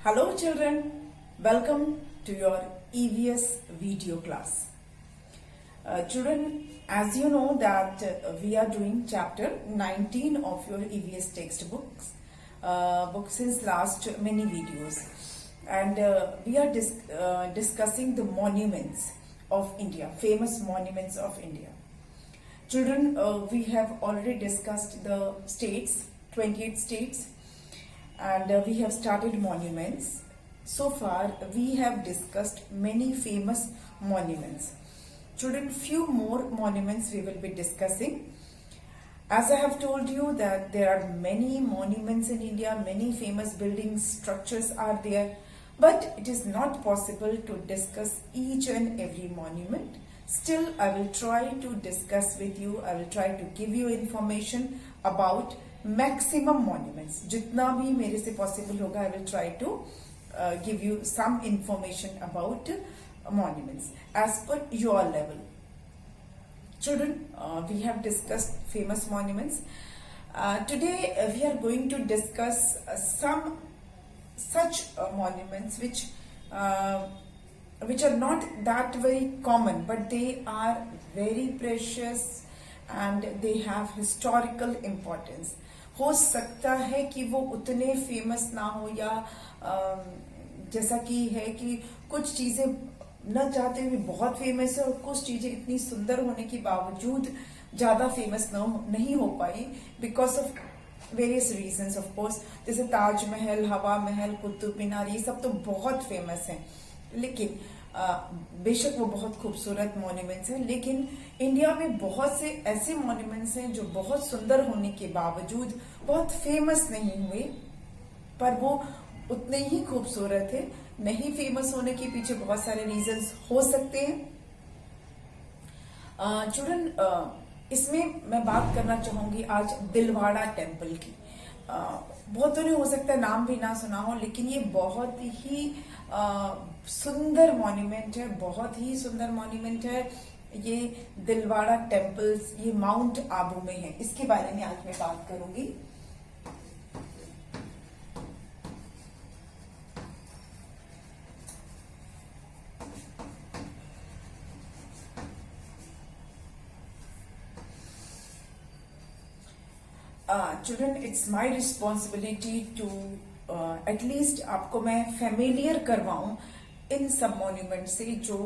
Hello children, welcome to your EVS video class. Children, as you know that we are doing chapter 19 of your EVS textbooks book since last many videos, and we are discussing the monuments of India, famous monuments of India. Children, we have already discussed the states, 28 states, and we have started monuments. So far we have discussed many famous monuments. Children, few more monuments we will be discussing. As I have told you that there are many monuments in India, many famous buildings, structures are there, but it is not possible to discuss each and every monument. Still, I will try to discuss with you, I will try to give you information about maximum monuments. जितना भी मेरे से possible होगा, I will try to give you some information about monuments as per your level. Children, we have discussed famous monuments. Today we are going to discuss some such monuments which are not that very common, but they are very precious and they have historical importance. हो सकता है कि वो उतने famous ना हो, या जैसा कि है कि कुछ चीजें न चाहते हुए बहुत फेमस है और कुछ चीजें इतनी सुंदर होने के बावजूद ज्यादा फेमस नहीं हो पाई because of various reasons of course. जैसे ताजमहल, हवा महल, कुतुब मीनार, ये सब तो बहुत फेमस हैं, लेकिन बेशक वो बहुत खूबसूरत मॉन्यूमेंट्स हैं, लेकिन इंडिया में बहुत से ऐसे मॉन्यूमेंट्स हैं जो बहुत सुंदर होने के बावजूद बहुत फेमस नहीं हुए, पर वो उतने ही खूबसूरत है. नहीं फेमस होने के पीछे बहुत सारे रीजंस हो सकते हैं. चिल्ड्रन, इसमें मैं बात करना चाहूंगी आज दिलवाड़ा टेम्पल की. बहुतों ने हो सकता है नाम भी ना सुना हो, लेकिन ये बहुत ही सुंदर मॉन्यूमेंट है, बहुत ही सुंदर मॉन्यूमेंट है. ये दिलवाड़ा टेम्पल्स, ये माउंट आबू में है. इसके बारे में आज मैं बात करूंगी. Children, it's my responsibility to at least आपको मैं फेमिलियर करवाऊं इन सब मॉन्यूमेंट से जो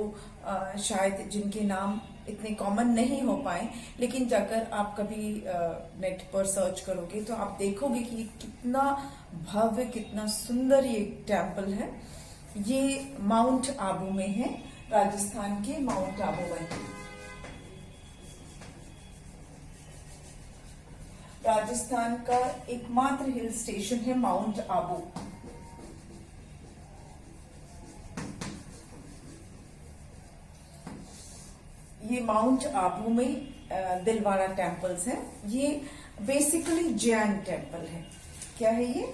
शायद जिनके नाम इतने कॉमन नहीं हो पाए, लेकिन जाकर आप कभी नेट पर सर्च करोगे तो आप देखोगे कि कितना भव्य, कितना सुंदर ये टेम्पल है. ये माउंट आबू में है, राजस्थान के माउंट आबू में. राजस्थान का एकमात्र हिल स्टेशन है माउंट आबू. ये माउंट आबू में दिलवाड़ा टेम्पल्स हैं. ये बेसिकली जैन टेम्पल है. क्या है ये?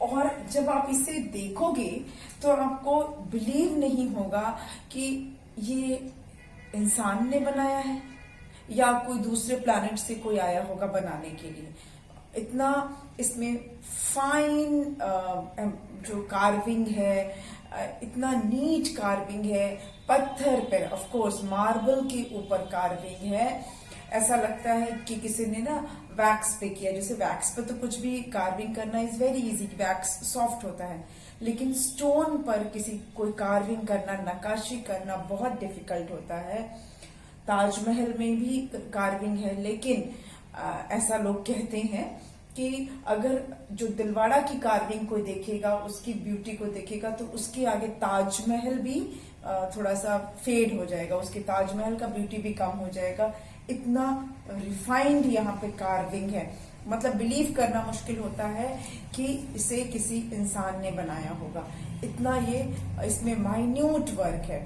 और जब आप इसे देखोगे तो आपको बिलीव नहीं होगा कि ये इंसान ने बनाया है या कोई दूसरे प्लैनेट से कोई आया होगा बनाने के लिए. इतना इसमें फाइन जो कार्विंग है, इतना नीट कार्विंग है. पत्थर पर, ऑफ कोर्स मार्बल के ऊपर कार्विंग है. ऐसा लगता है कि किसी ने ना वैक्स पे किया. जैसे वैक्स पे तो कुछ भी कार्विंग करना is very easy, wax soft होता है, लेकिन स्टोन पर कोई कार्विंग करना, नक्काशी करना बहुत डिफिकल्ट होता है. ताजमहल में भी कार्विंग है, लेकिन ऐसा लोग कहते हैं कि अगर जो दिलवाड़ा की कार्विंग कोई देखेगा, उसकी ब्यूटी को देखेगा, तो उसके आगे ताजमहल भी थोड़ा सा फेड हो जाएगा, उसके ताजमहल का ब्यूटी भी कम हो जाएगा. इतना रिफाइंड यहाँ पे कार्विंग है, मतलब बिलीव करना मुश्किल होता है कि इसे किसी इंसान ने बनाया होगा. इतना ये इसमें माइन्यूट वर्क है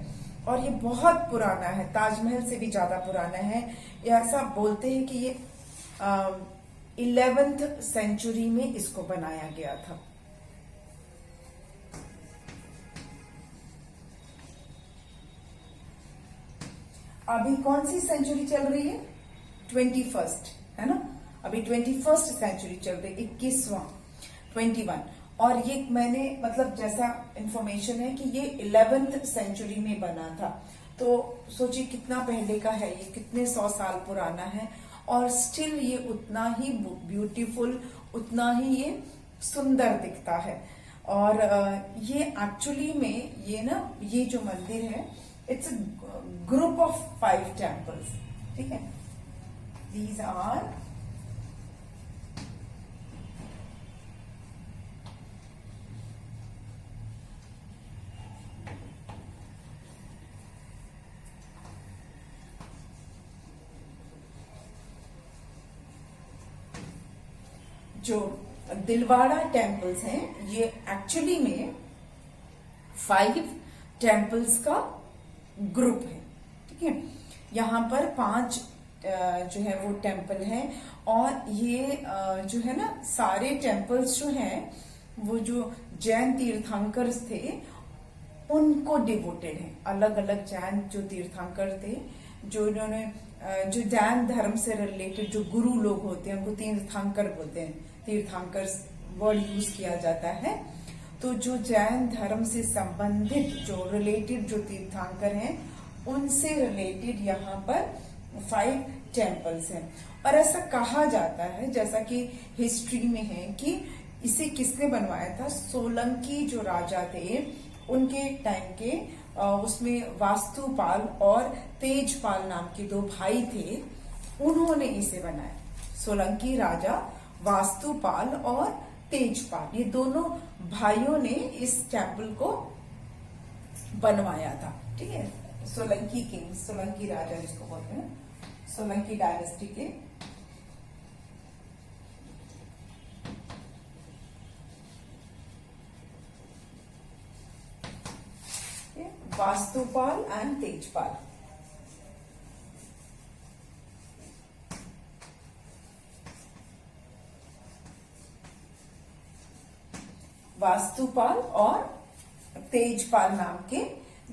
और ये बहुत पुराना है, ताजमहल से भी ज्यादा पुराना है. ऐसा बोलते हैं कि ये 11th सेंचुरी में इसको बनाया गया था. अभी कौन सी सेंचुरी चल रही है? 21st, है ना? अभी 21st सेंचुरी चल रही, 21वां, 21। और ये मैंने मतलब जैसा इंफॉर्मेशन है कि ये 11th सेंचुरी में बना था। तो सोचिए कितना पहले का है, ये कितने 100 साल पुराना है, और स्टिल ये उतना ही ब्यूटीफुल, उतना ही ये सुंदर दिखता है। और ये एक्चुअली में ये ना, ये जो मंदिर है, it's a group of 5 temples, ठीक है? दीज आर जो दिलवाड़ा टेम्पल्स हैं, ये एक्चुअली में 5 टेम्पल्स का ग्रुप है, ठीक है? यहाँ पर 5 जो है वो टेम्पल है, और ये जो है ना, सारे टेम्पल्स जो हैं वो जो जैन तीर्थंकर्स थे उनको डिवोटेड है। अलग अलग जैन जो तीर्थंकर थे, जो इन्होंने जो जैन धर्म से रिलेटेड जो गुरु लोग होते हैं उनको तीर्थंकर बोलते हैं, तीर्थंकर वर्ड यूज किया जाता है। तो जो जैन धर्म से संबंधित जो रिलेटेड जो तीर्थंकर हैं, उनसे रिलेटेड यहाँ पर 5 टेम्पल्स हैं। और ऐसा कहा जाता है, जैसा कि हिस्ट्री में है, कि इसे किसने बनवाया था? सोलंकी जो राजा थे उनके टाइम के, उसमें वास्तुपाल और तेजपाल नाम के 2 भाई थे, उन्होंने इसे बनाया। सोलंकी राजा वास्तुपाल और तेजपाल, ये दोनों भाइयों ने इस टेम्पल को बनवाया था, ठीक है? सोलंकी किंग, सोलंकी राजा जिसको बोलते हैं, सोलंकी डायनेस्टी के। वास्तुपाल एंड तेजपाल। वास्तुपाल और तेजपाल नाम के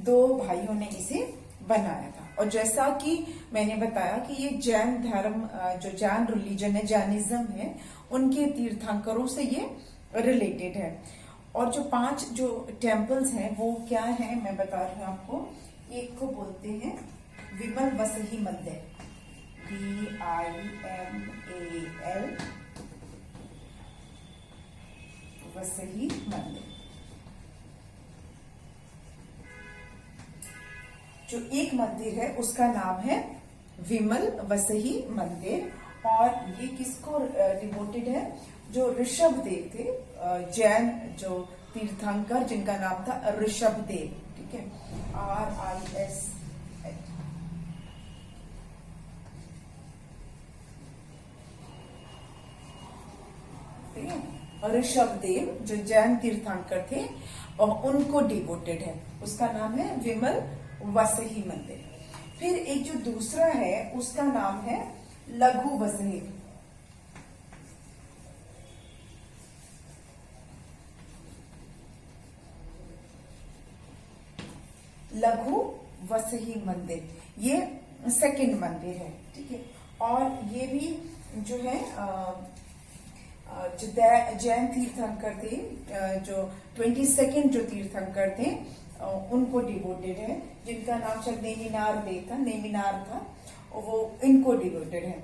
2 भाइयों ने इसे बनाया था। और जैसा कि मैंने बताया कि ये जैन धर्म, जो जैन रिलीजन है, जैनिज्म है, उनके तीर्थंकरों से ये रिलेटेड है। और जो 5 जो टेम्पल्स हैं वो क्या है, मैं बता रही हूँ आपको। एक को बोलते हैं विमल वसही मंदिर, VIMAL वसही मंदिर। जो एक मंदिर है उसका नाम है विमल वसही मंदिर, और ये किसको डिवोटेड है? जो ऋषभ देव थे, जैन जो तीर्थंकर जिनका नाम था ऋषभ देव, ठीक है? RIS, ठीक है? ऋषभ देव जो जैन तीर्थंकर थे और उनको डिवोटेड है, उसका नाम है विमल वसही मंदिर। फिर एक जो दूसरा है उसका नाम है लघु वसही। लघु वसही मंदिर, ये सेकंड मंदिर है, ठीक है? और ये भी जो है जो जैन तीर्थंकर थे, जो 22nd जो तीर्थंकर थे, उनको डिवोटेड है, जिनका नाम शायद नेमिनार देव था, नेमिनार था, वो इनको डिवोटेड है।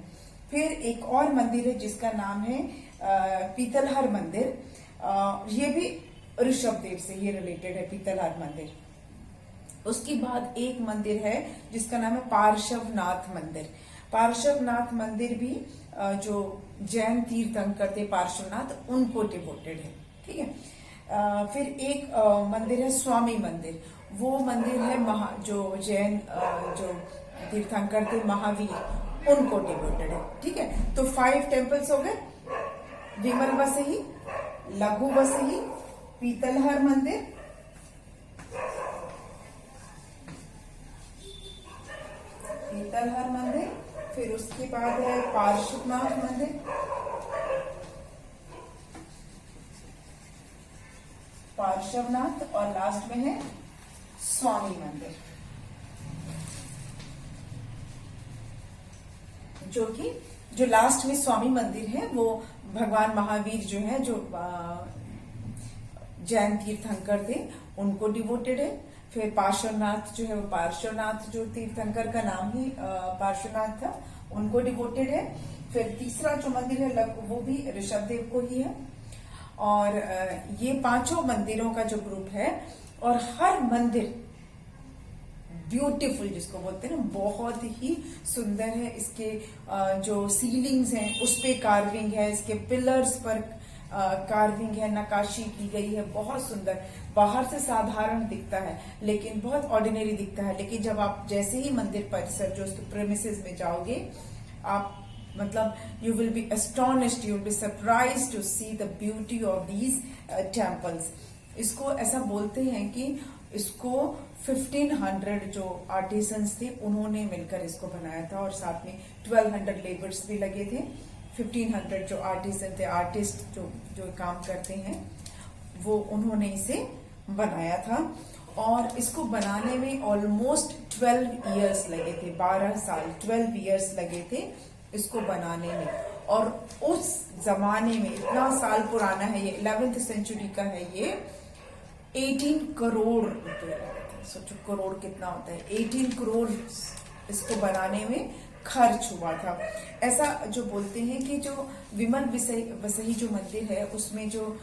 फिर एक और मंदिर है जिसका नाम है पीतलहर मंदिर, ये भी ऋषभ देव से ये रिलेटेड है, पीतलहर मंदिर। उसके बाद एक मंदिर है जिसका नाम है पार्श्वनाथ मंदिर। पार्श्वनाथ मंदिर भी जो जैन तीर्थंकर थे पार्श्वनाथ, उनको डिवोटेड है, ठीक है? फिर एक मंदिर है स्वामी मंदिर, वो मंदिर है जो जैन जो तीर्थंकर थे महावीर, उनको डिवोटेड है, ठीक है? तो 5 टेम्पल्स हो गए, विमल वसही, लघु वसही, पीतलहर मंदिर, पीतलहर मंदिर, फिर उसके बाद है पार्श्वनाथ मंदिर, पार्श्वनाथ, और लास्ट में है स्वामी मंदिर। जो लास्ट में स्वामी मंदिर है वो भगवान महावीर जो है, जो जैन तीर्थंकर थे, उनको डिवोटेड है। फिर पार्श्वनाथ जो है, वो पार्श्वनाथ जो तीर्थंकर का नाम ही पार्श्वनाथ था, उनको डिवोटेड है। फिर तीसरा जो मंदिर है वो भी ऋषभ देव को ही है। और ये पांचों मंदिरों का जो ग्रुप है, और हर मंदिर ब्यूटीफुल जिसको बोलते हैं ना, बहुत ही सुंदर है। इसके जो सीलिंग्स हैं उस पे कार्विंग है, इसके पिलर्स पर कार्विंग है, नक्काशी की गई है, बहुत सुंदर। बाहर से साधारण दिखता है लेकिन बहुत ऑर्डिनरी दिखता है, लेकिन जब आप जैसे ही मंदिर परिसर जो प्रेमिसेस में जाओगे, आप मतलब you will be astonished, you will be surprised to see the beauty of these temples. इसको ऐसा बोलते हैं कि इसको 1500 जो आर्टिसंस थे उन्होंने मिलकर इसको बनाया था, और साथ में 1200 लेबर्स भी लगे थे। 1500 जो आर्टिसन थे, आर्टिस्ट जो काम करते हैं, वो उन्होंने इसे बनाया था। और इसको बनाने में ऑलमोस्ट 12 इयर्स लगे थे, 12 साल 12 इयर्स लगे थे इसको बनाने में। और उस जमाने में इतना साल पुराना है ये, 11th सेंचुरी का है ये, 18 करोड़ रुपए लगे थे। सोचो करोड़ कितना होता है, 18 करोड़ इसको बनाने में खर्च हुआ था। ऐसा जो बोलते हैं कि जो विमल वसई जो मंदिर है, उसमें जो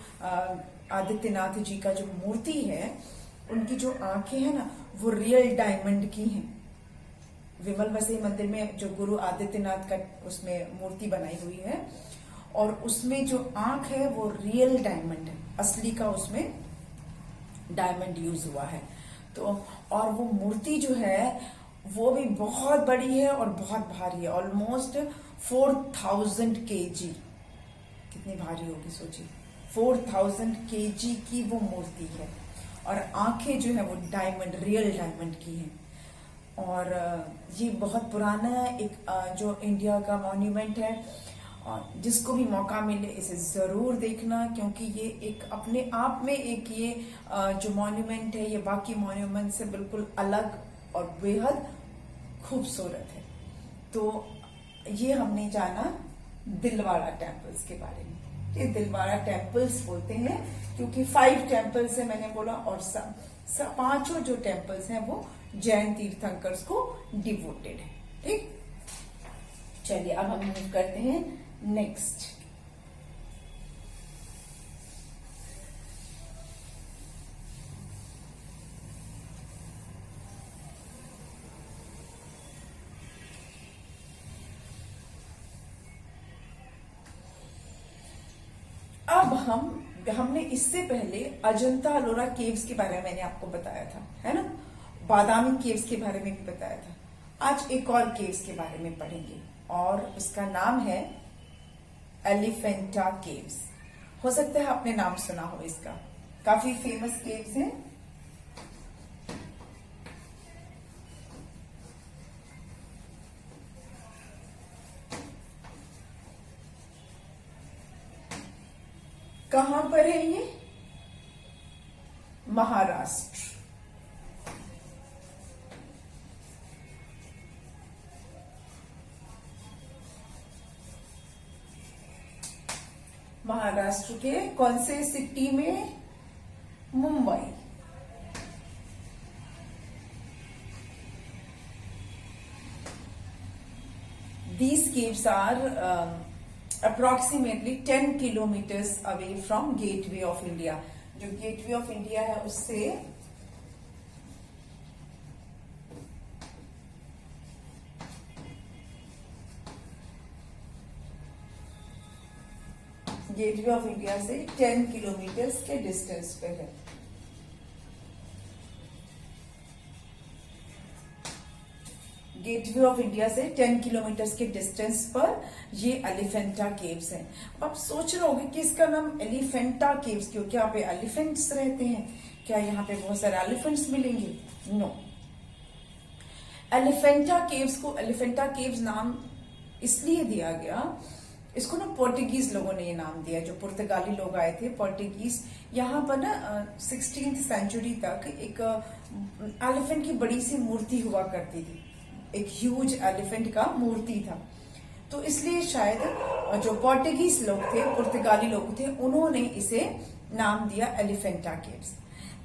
आदित्यनाथ जी का जो मूर्ति है, उनकी जो आंखें हैं ना, वो रियल डायमंड की हैं। विमल वसई मंदिर में जो गुरु आदित्यनाथ का उसमें मूर्ति बनाई हुई है, और उसमें जो आंख है वो रियल डायमंड है, असली का उसमें डायमंड यूज हुआ है। तो और वो मूर्ति जो है वो भी बहुत बड़ी है और बहुत भारी है, ऑलमोस्ट 4000 kg। कितनी भारी होगी सोचिए, 4000 kg की वो मूर्ति है, और आंखें जो है वो डायमंड, रियल डायमंड की हैं। और ये बहुत पुराना एक जो इंडिया का मॉन्यूमेंट है, और जिसको भी मौका मिले इसे जरूर देखना, क्योंकि ये एक अपने आप में एक ये जो मॉन्यूमेंट है, ये बाकी मॉन्यूमेंट से बिल्कुल अलग और बेहद खूबसूरत है। तो ये हमने जाना दिलवाड़ा टेम्पल्स के बारे में। ये दिलवाड़ा टेम्पल्स बोलते हैं क्योंकि 5 टेम्पल्स है मैंने बोला, और पांचों जो टेम्पल्स हैं वो जैन तीर्थंकर्स को डिवोटेड है। ठीक, चलिए अब हम मूव करते हैं नेक्स्ट। अब हमने इससे पहले अजंता अलोरा केव्स के बारे में मैंने आपको बताया था, है ना, बादामी केव्स के बारे में भी बताया था। आज एक और केव्स के बारे में पढ़ेंगे, और उसका नाम है एलिफेंटा केव्स। हो सकता है आपने नाम सुना हो इसका, काफी फेमस केव्स हैं। कहां पर है ये? महाराष्ट्र। महाराष्ट्र के कौन से सिटी में? Mumbai. These caves are approximately 10 kilometers away from Gateway of India। जो गेटवे ऑफ इंडिया है उससे गेटवे ऑफ इंडिया से 10 किलोमीटर्स के डिस्टेंस पे है। गेटवे ऑफ इंडिया से 10 किलोमीटर्स के डिस्टेंस पर ये एलिफेंटा केव्स हैं। अब आप सोच रहे होंगे कि इसका नाम एलिफेंटा केव्स क्यों? क्या यहाँ पे एलिफेंट्स रहते हैं? क्या यहाँ पे बहुत सारे एलिफेंट्स मिलेंगे? नो। एलिफेंटा केव्स को एलिफेंटा केव्स नाम इसलिए दिया गया, इसको ना पोर्टुगीज लोगों ने ये नाम दिया, जो पुर्तगाली लोग आए थे पोर्टुगीज। यहाँ पर ना 16th सेंचुरी तक एक एलिफेंट की बड़ी सी मूर्ति हुआ करती थी, एक ह्यूज एलिफेंट का मूर्ति था। तो इसलिए शायद जो पोर्टुगीज लोग थे, पुर्तगाली लोग थे, उन्होंने इसे नाम दिया एलिफेंटा केव्स।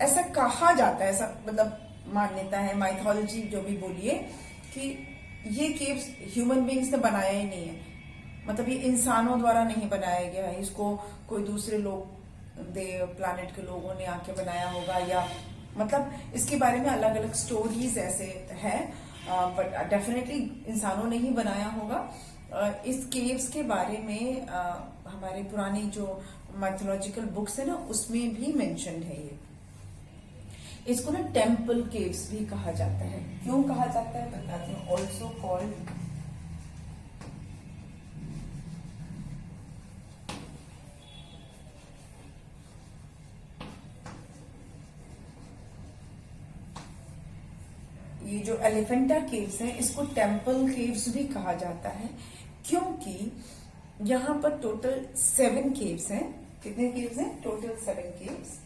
ऐसा कहा जाता है, ऐसा मतलब मान्यता है, माइथोलॉजी जो भी बोलिए, कि ये केव्स ह्यूमन बींग्स ने बनाया ही नहीं है, मतलब ये इंसानों द्वारा नहीं बनाया गया है, इसको कोई दूसरे लोग प्लैनेट के लोगों ने आके बनाया होगा, या मतलब इसके बारे में अलग अलग स्टोरीज ऐसे है, बट डेफिनेटली इंसानों ने ही बनाया होगा। इस केव्स के बारे में हमारे पुरानी जो माइथोलॉजिकल बुक्स है ना, उसमें भी मेंशन है ये। इसको ना टेम्पल केव्स भी कहा जाता है। क्यों कहा जाता है बताती हूँ। ऑल्सो कॉल्ड ये जो एलिफेंटा केव्स हैं, इसको टेम्पल केव्स भी कहा जाता है, क्योंकि यहां पर टोटल 7 केव्स हैं। कितने केव्स हैं? Total 7 caves.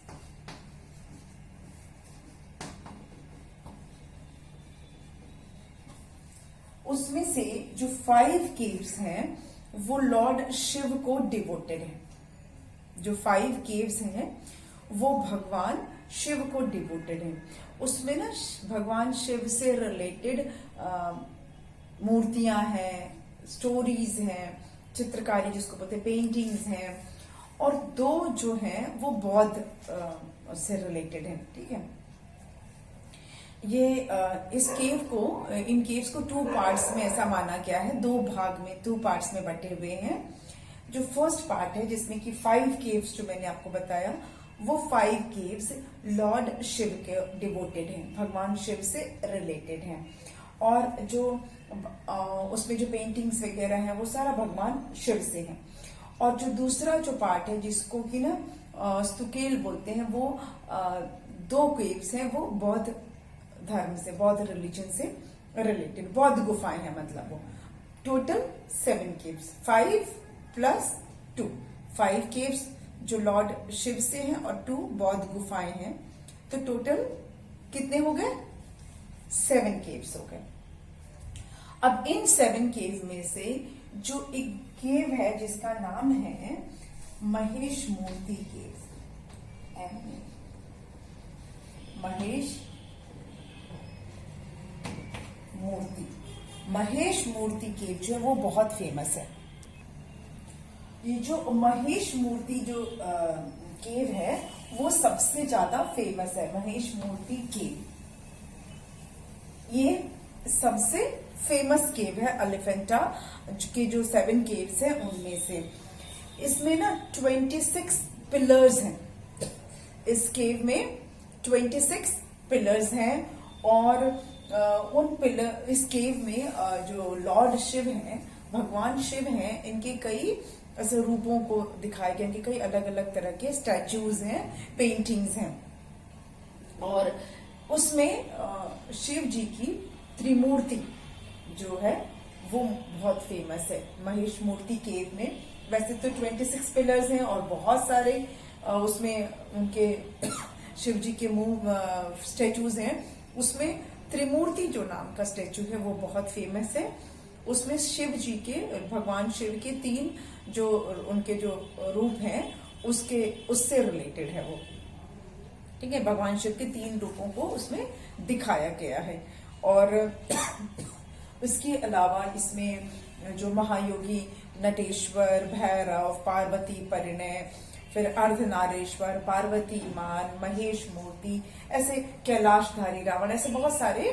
उसमें से जो 5 केव्स हैं वो लॉर्ड शिव को डिवोटेड है। जो 5 केव्स हैं वो भगवान शिव को डिवोटेड है। उसमें ना भगवान शिव से रिलेटेड मूर्तियां हैं, स्टोरीज हैं, चित्रकारी जिसको बोलते हैं, पेंटिंग्स हैं, और 2 जो हैं वो बौद्ध से रिलेटेड है। ठीक है, ये इस केव को, इन केव्स को 2 पार्ट्स में ऐसा माना गया है, 2 भाग में, 2 पार्ट्स में बटे हुए हैं। जो फर्स्ट पार्ट है जिसमें कि 5 केव्स जो मैंने आपको बताया, वो 5 केव्स लॉर्ड शिव के डिवोटेड हैं, भगवान शिव से रिलेटेड हैं। और जो उसमें जो पेंटिंग्स वगैरह हैं वो सारा भगवान शिव से है। और जो दूसरा जो पार्ट है जिसको कि ना स्तुकेल बोलते हैं, वो 2 केव्स हैं, वो बौद्ध धर्म से, बौद्ध रिलीजन से रिलेटेड, बौद्ध गुफाएं हैं, मतलब वो टोटल 7 केव्स, 5 + 2, 5 केव्स जो लॉर्ड शिव से हैं और 2 बौद्ध गुफाएं हैं, तो टोटल कितने हो गए? 7 केव्स हो गए। अब इन 7 केव में से जो एक केव है जिसका नाम है महेश मूर्ति केव, महेश मूर्ति केव जो है वो बहुत फेमस है। ये जो महेश मूर्ति जो केव है वो सबसे ज्यादा फेमस है, महेश मूर्ति केव। ये सबसे फेमस केव है एलिफेंटा के जो 7 केव्स हैं उनमें से। इसमें ना 26 पिलर्स हैं। इस केव में 26 पिलर्स हैं, और उन पिलर, इस केव में जो लॉर्ड शिव हैं, भगवान शिव हैं, इनके कई ऐसे रूपों को दिखाया गया, इनके कई अलग अलग तरह के स्टैचूज हैं, पेंटिंग्स हैं। और उसमें शिव जी की त्रिमूर्ति जो है वो बहुत फेमस है महेश मूर्ति केव में। वैसे तो 26 पिलर्स हैं और बहुत सारे उसमें उनके शिव जी के मुंह स्टैचूज हैं। उसमें त्रिमूर्ति जो नाम का स्टैचू है वो बहुत फेमस है। उसमें शिव जी के, भगवान शिव के 3 जो उनके जो रूप हैं उससे रिलेटेड है वो। ठीक है, भगवान शिव के 3 रूपों को उसमें दिखाया गया है। और इसके अलावा इसमें जो महायोगी नटेश्वर, भैरव, पार्वती परिणय, फिर अर्धनारेश्वर, पार्वती मान, महेश मूर्ति, ऐसे कैलाशधारी रावण, ऐसे बहुत सारे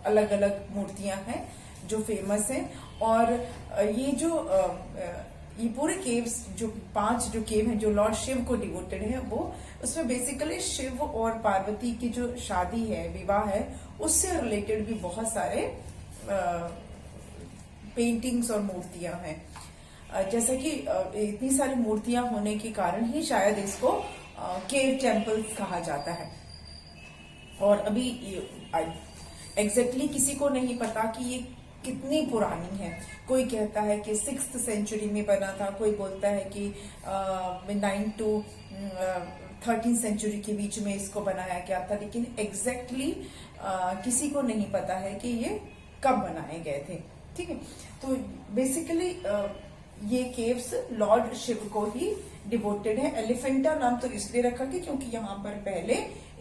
अलग अलग मूर्तियां हैं जो फेमस हैं। और ये जो ये पूरे केव्स, जो 5 जो केव हैं जो लॉर्ड शिव को डिवोटेड है, वो उसमें बेसिकली शिव और पार्वती की जो शादी है, विवाह है, उससे रिलेटेड भी बहुत सारे पेंटिंग्स और मूर्तियां हैं। जैसे कि इतनी सारी मूर्तियां होने के कारण ही शायद इसको केव टेम्पल्स कहा जाता है। और अभी एग्जैक्टली किसी को नहीं पता कि ये कितनी पुरानी है। कोई कहता है कि 6th सेंचुरी में बना था, कोई बोलता है कि 9 to 13th सेंचुरी के बीच में इसको बनाया गया था, लेकिन एग्जैक्टली किसी को नहीं पता है कि ये कब बनाए गए थे। ठीक है। तो बेसिकली ये केव्स लॉर्ड शिव को ही डिवोटेड है। एलिफेंटा नाम तो इसलिए रखा गया क्योंकि यहाँ पर पहले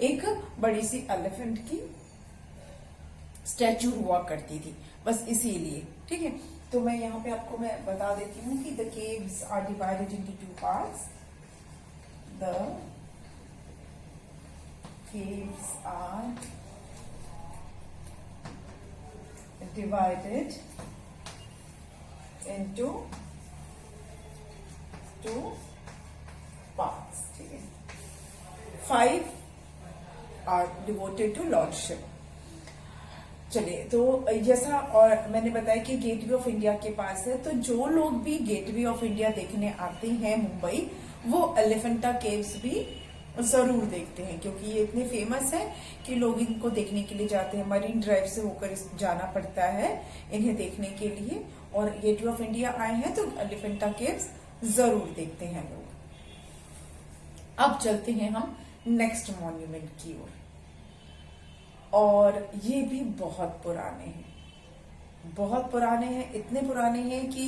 एक बड़ी सी एलिफेंट की स्टैचू हुआ करती थी, बस इसीलिए। ठीक है, तो मैं यहाँ पे आपको मैं बता देती हूँ कि the caves are divided into 2 parts. The caves are divided into 2 parts. ठीक है, 5 are devoted to Lord Shiv. चलिए, तो जैसा और मैंने बताया कि गेटवे ऑफ इंडिया के पास है, तो जो लोग भी गेटवे ऑफ इंडिया देखने आते हैं मुंबई, वो एलिफेंटा केव्स भी जरूर देखते हैं, क्योंकि ये इतने फेमस है कि लोग इनको देखने के लिए जाते हैं। मरीन ड्राइव से होकर जाना पड़ता है इन्हें देखने के लिए, और गेटवे ऑफ इंडिया आए हैं तो एलिफेंटा केव्स जरूर देखते हैं लोग। अब चलते हैं हम नेक्स्ट मॉन्यूमेंट की ओर, और ये भी बहुत पुराने हैं, बहुत पुराने हैं, इतने पुराने हैं कि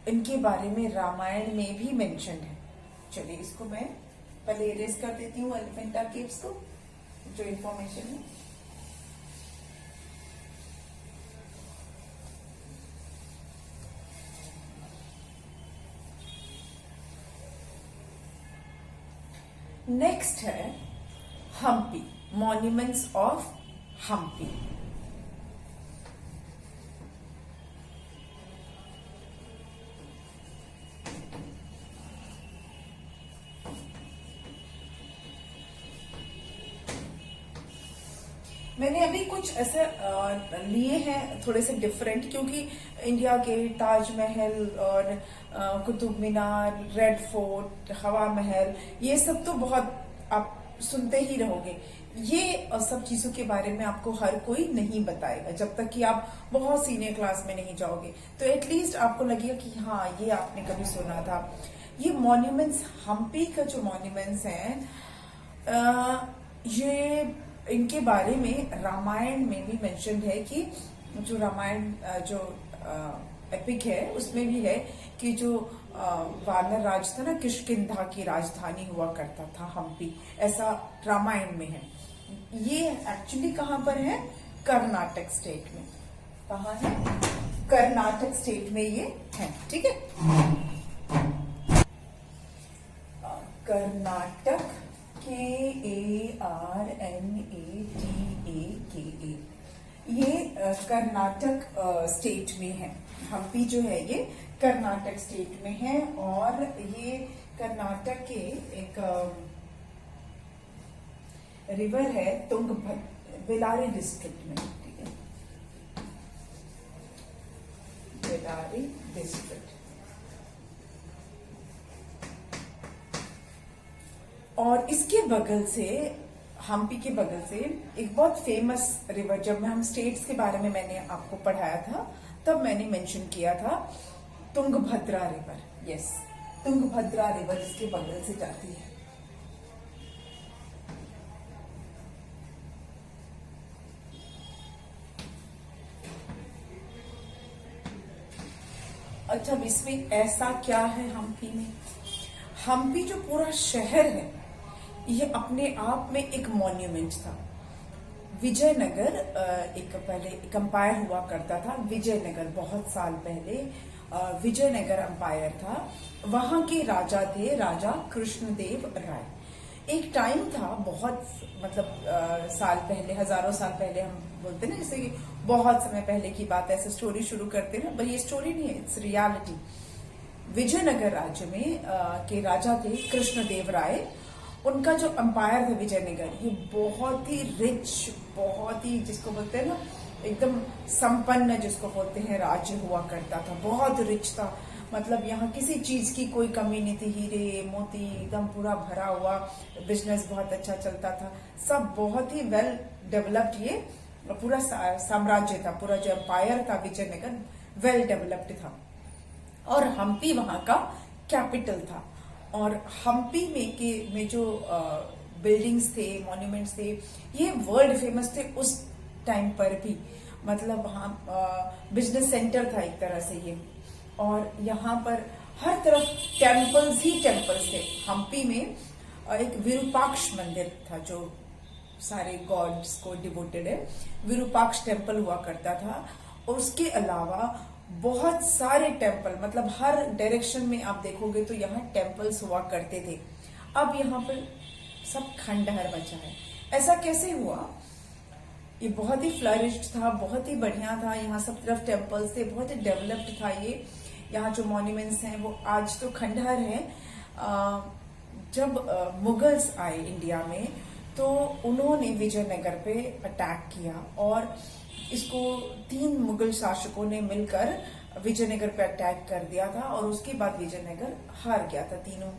इनके बारे में रामायण में भी मेंशन है। चलिए, इसको मैं पहले इरेज कर देती हूँ एलिफेंटा केव्स को, जो इंफॉर्मेशन है। नेक्स्ट है हम्पी, मॉन्यूमेंट्स ऑफ हम्पी। मैंने अभी कुछ ऐसे लिए हैं थोड़े से डिफरेंट, क्योंकि इंडिया गेट, ताजमहल और कुतुब मीनार, रेड फोर्ट, हवा महल, ये सब तो बहुत आप सुनते ही रहोगे। ये सब चीजों के बारे में आपको हर कोई नहीं बताएगा जब तक कि आप बहुत सीनियर क्लास में नहीं जाओगे, तो एटलीस्ट आपको लगेगा कि हाँ, ये आपने कभी सुना था। ये मॉन्यूमेंट्स, हम्पी का जो मॉन्यूमेंट्स हैं, ये इनके बारे में रामायण में भी मेंशन है कि जो रामायण जो एपिक है उसमें भी है कि जो वानर राज था ना, किष्किंधा की राजधानी हुआ करता था हम्पी, ऐसा रामायण में है। ये एक्चुअली कहाँ पर है? कर्नाटक स्टेट में। कहाँ है? कर्नाटक स्टेट में ये है। ठीक है, कर्नाटक, KARNATAKA, ये कर्नाटक स्टेट में है। हम्पी जो है ये कर्नाटक स्टेट में है, और ये कर्नाटक के एक रिवर है तुंगभद्रा, बेलारी डिस्ट्रिक्ट में। ठीक है, बेलारी डिस्ट्रिक्ट। और इसके बगल से, हम्पी के बगल से एक बहुत फेमस रिवर, जब हम स्टेट्स के बारे में मैंने आपको पढ़ाया था तब मैंने मेंशन किया था Tungabhadra river. Yes, Tungabhadra river इसके बगल से जाती है। अच्छा, इसमें ऐसा क्या है हम्पी में? हम्पी जो पूरा शहर है, ये अपने आप में एक मॉन्यूमेंट था। विजयनगर एक पहले एक अंपायर हुआ करता था, विजयनगर, बहुत साल पहले विजयनगर अंपायर था। वहां के राजा थे राजा कृष्णदेव राय। एक टाइम था, बहुत मतलब साल पहले, हजारों साल पहले, हम बोलते ना जैसे कि बहुत समय पहले की बात, ऐसे स्टोरी शुरू करते ना, पर ये स्टोरी नहीं है, इट्स रियलिटी। विजयनगर राज्य में के राजा थे कृष्णदेव राय। उनका जो अंपायर था विजयनगर, ये बहुत ही रिच, बहुत ही जिसको बोलते हैं ना एकदम संपन्न, जिसको बोलते हैं, राज्य हुआ करता था। बहुत रिच था, मतलब यहाँ किसी चीज की कोई कमी नहीं थी, हीरे मोती एकदम पूरा भरा हुआ, बिजनेस बहुत अच्छा चलता था, सब बहुत ही वेल डेवलप्ड ये पूरा साम्राज्य था। पूरा जो अंपायर था विजयनगर वेल डेवलप्ड था, और हम्पी वहां का कैपिटल था। और हम्पी में जो बिल्डिंग्स थे, मॉन्यूमेंट्स थे, ये वर्ल्ड फेमस थे उस टाइम पर भी। मतलब हाँ बिजनेस सेंटर था एक तरह से ये। और यहाँ पर हर तरफ टेम्पल्स ही टेम्पल्स थे। हम्पी में एक विरूपाक्ष मंदिर था जो सारे गॉड्स को डिवोटेड है। विरूपाक्ष टेम्पल हुआ करता था। और उसके अलावा बहुत सारे टेम्पल, मतलब हर डायरेक्शन में आप देखोगे तो यहाँ टेम्पल्स हुआ करते थे। अब यहाँ पर सब खंडहर बचा है। ऐसा कैसे हुआ? ये बहुत ही फ्लरिश्ड था, बहुत ही बढ़िया था, यहाँ सब तरफ टेम्पल्स थे, बहुत ही डेवलप्ड था ये। यहाँ जो मॉन्यूमेंट्स हैं वो आज तो खंडहर हैं। जब मुगल्स आए इंडिया में तो उन्होंने विजयनगर पे अटैक किया और इसको 3 मुगल शासकों ने मिलकर विजयनगर पे अटैक कर दिया था। और उसके बाद विजयनगर हार गया था तीनों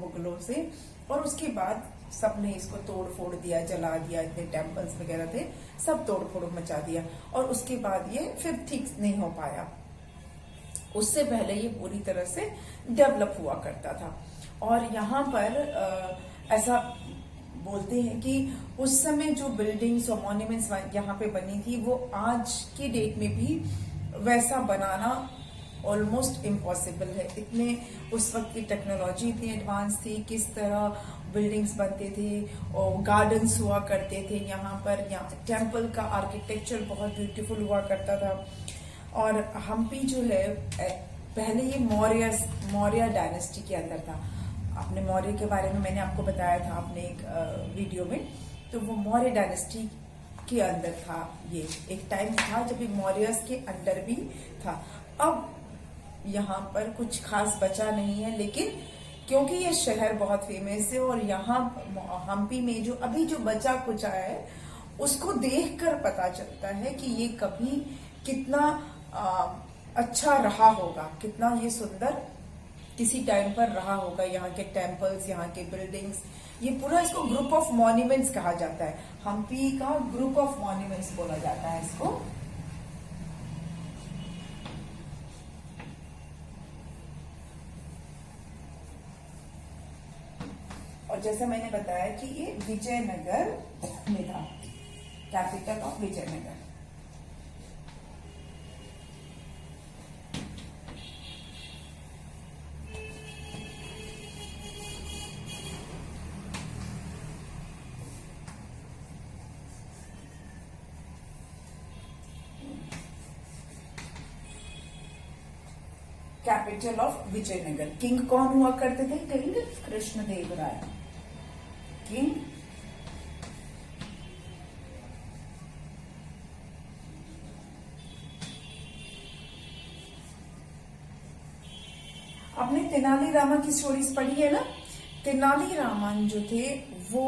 मुगलों से। और उसके बाद सबने इसको तोड़ फोड़ दिया, जला दिया, इतने टेम्पल्स वगैरह थे सब तोड़ फोड़ मचा दिया। और उसके बाद ये फिर ठीक नहीं हो पाया। उससे पहले ये पूरी तरह से डेवलप हुआ करता था। और यहाँ पर ऐसा बोलते हैं कि उस समय जो बिल्डिंग्स और मॉन्यूमेंट्स यहाँ पे बनी थी वो आज की डेट में भी वैसा बनाना ऑलमोस्ट इम्पॉसिबल है। इतने उस वक्त की टेक्नोलॉजी इतनी एडवांस थी, किस तरह बिल्डिंग्स बनते थे और गार्डन्स हुआ करते थे यहाँ पर। यहाँ टेम्पल का आर्किटेक्चर बहुत ब्यूटीफुल हुआ करता था। और हम्पी जो है पहले ये मौर्य डायनेस्टी के अंदर था। अपने मौर्य के बारे में मैंने आपको बताया था अपने एक वीडियो में। तो वो मौर्य डायनेस्टी के अंदर था। ये एक टाइम था जब ये मौर्यस के अंडर भी था। अब यहाँ पर कुछ खास बचा नहीं है, लेकिन क्योंकि ये शहर बहुत फेमस है और यहाँ हम्पी में जो अभी जो बचा कुछ है उसको देखकर पता चलता है कि ये कभी कितना अच्छा रहा होगा, कितना ये सुंदर किसी टाइम पर रहा होगा। यहाँ के टेम्पल्स, यहाँ के बिल्डिंग्स, ये पूरा इसको ग्रुप ऑफ मॉन्यूमेंट्स कहा जाता है। हम्पी का ग्रुप ऑफ मॉन्यूमेंट्स बोला जाता है इसको। और जैसा मैंने बताया कि ये विजयनगर में था, capital of Vijayanagar. Capital of Vijayanagar. King कौन हुआ करते थे? किंग कृष्णदेवराय। किंग आपने तेनालीरामन की स्टोरीज पढ़ी है ना? तेनालीरामन जो थे वो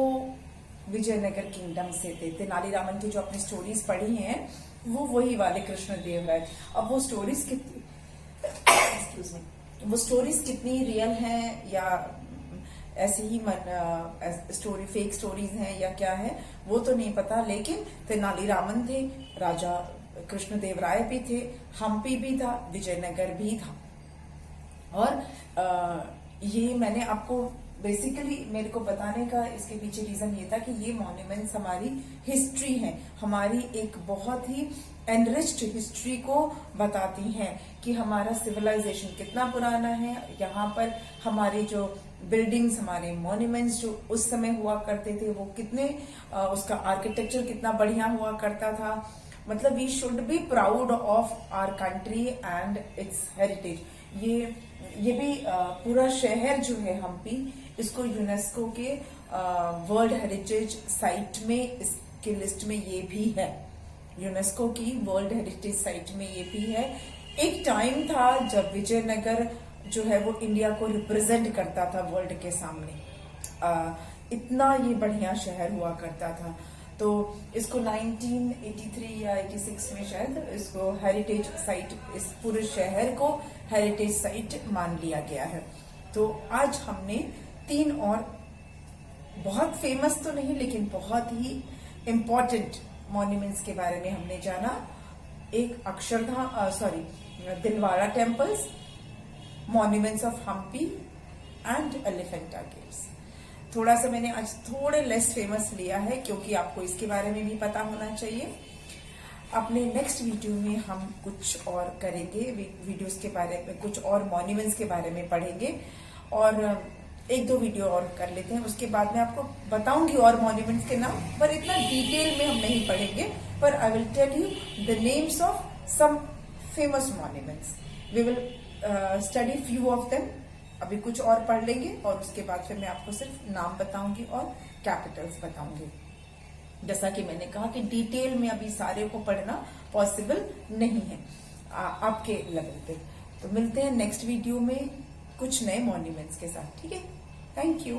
विजयनगर किंगडम से थे। तेनालीरामन की जो आपने स्टोरीज पढ़ी हैं वो वही वाले कृष्णदेवराय। अब वो स्टोरीज कितनी वो स्टोरीज कितनी रियल हैं या ऐसे ही स्टोरी फेक स्टोरीज हैं या क्या है वो तो नहीं पता। लेकिन तेनालीरामन थे, राजा कृष्णदेवराय भी थे, हम्पी भी था, विजयनगर भी था। और ये मैंने आपको बेसिकली मेरे को बताने का इसके पीछे रीजन ये था कि ये मॉन्यूमेंट्स हमारी हिस्ट्री है, हमारी एक बहुत ही एनरिच्ड हिस्ट्री को बताती हैं कि हमारा सिविलाइजेशन कितना पुराना है। यहाँ पर हमारी जो बिल्डिंग्स, हमारे मॉन्यूमेंट्स जो उस समय हुआ करते थे वो कितने उसका आर्किटेक्चर कितना बढ़िया हुआ करता था। मतलब we should be proud of our country and its heritage. ये भी पूरा शहर जो है हम्पी, इसको यूनेस्को के वर्ल्ड हेरिटेज साइट में, इसके लिस्ट में ये भी है। यूनेस्को की वर्ल्ड हेरिटेज साइट में ये भी है। एक टाइम था जब विजयनगर जो है वो इंडिया को रिप्रेजेंट करता था वर्ल्ड के सामने। इतना ये बढ़िया शहर हुआ करता था। तो इसको 1983 या 86 में शायद इसको हेरिटेज साइट, इस पूरे शहर को हेरिटेज साइट मान लिया गया है। तो आज हमने 3 और बहुत फेमस तो नहीं लेकिन बहुत ही इम्पोर्टेंट मॉन्यूमेंट्स के बारे में हमने जाना। एक Dilwara temples, monuments of Hampi and Elephanta caves. थोड़ा सा मैंने आज थोड़े लेस फेमस लिया है क्योंकि आपको इसके बारे में भी पता होना चाहिए। अपने नेक्स्ट वीडियो में हम कुछ और करेंगे, वीडियोस के बारे में, कुछ और मॉन्यूमेंट्स के बारे में पढ़ेंगे और एक दो वीडियो और कर लेते हैं। उसके बाद में आपको बताऊंगी और मॉन्यूमेंट्स के नाम, पर इतना डिटेल में हम नहीं पढ़ेंगे, पर I will tell you the names of some famous monuments. We will study few of them. अभी कुछ और पढ़ लेंगे और उसके बाद फिर मैं आपको सिर्फ नाम बताऊंगी और कैपिटल्स बताऊंगी। जैसा कि मैंने कहा कि डिटेल में अभी सारे को पढ़ना पॉसिबल नहीं है आपके लेवल पे। तो मिलते हैं नेक्स्ट वीडियो में कुछ नए मॉन्यूमेंट्स के साथ, ठीक है? Thank you.